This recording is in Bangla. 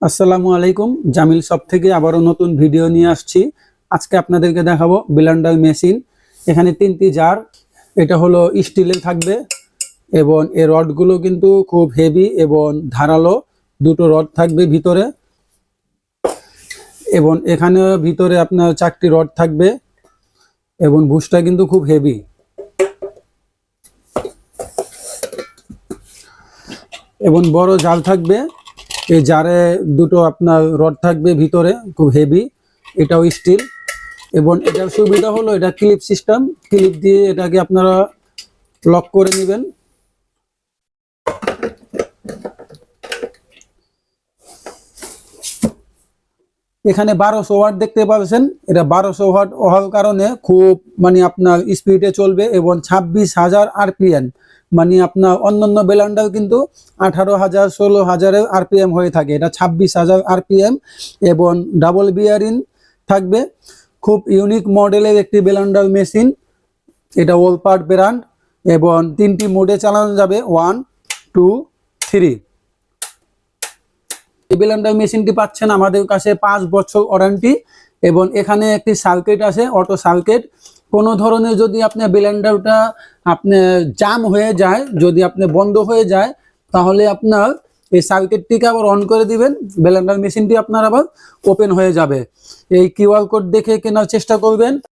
আসসালামু আলাইকুম, জামিল শপ থেকে আবারও নতুন ভিডিও নিয়ে আসছি। আজকে আপনাদেরকে দেখাবো ব্লেন্ডার মেশিন। এখানে তিনটি জার, এটা হলো স্টিলের থাকবে এবং এই রডগুলো কিন্তু খুব হেভি এবং ধারালো। দুটো রড থাকবে ভিতরে এবং এখানে ভিতরে আপনার 4টি রড থাকবে এবং বুশটা কিন্তু খুব হেভি। এবং বড় জাল থাকবে, এই জারে দুটো আপনার রড থাকবে ভিতরে, খুব হেভি। এটাও স্টিল এবং এটার সুবিধা হলো এটা ক্লিপ সিস্টেম, ক্লিপ দিয়ে এটাকে আপনারা লক করে নেবেন। এখানে 1200 ওয়াট দেখতে পাচ্ছেন, এটা 1200 ওয়াট হওয়ার কারণে খুব আপনার স্পিডে চলবে এবং 26,000 আরপিএম। আপনার অন্যান্য ব্লেন্ডার কিন্তু 18,000 16,000 আরপিএম হয়ে থাকে, এটা 26,000 আরপিএম এবং ডাবল বিয়ারিং থাকবে। খুব ইউনিক মডেলের একটি ব্লেন্ডার মেশিন, এটা ওলপার্ট ব্র্যান্ড এবং 3টি মোডে চালানো যাবে, 1 2 3। এই ব্লেন্ডার মেশিনটি পাচ্ছেন আমাদের কাছে 5 বছর ওয়ারেন্টি এবং এখানে একটি সার্কিট আছে, অটো সার্কিট। কোনো ধরনের যদি আপনার ব্লেন্ডারটা আপনার জাম হয়ে যায়, যদি আপনি বন্ধ হয়ে যায়, তাহলে আপনার এই সার্কিটটিকে আবার অন করে দিবেন, ব্লেন্ডার মেশিনটি আপনার আবার ওপেন হয়ে যাবে। এই কিউআর কোড দেখে কেনার চেষ্টা করবেন।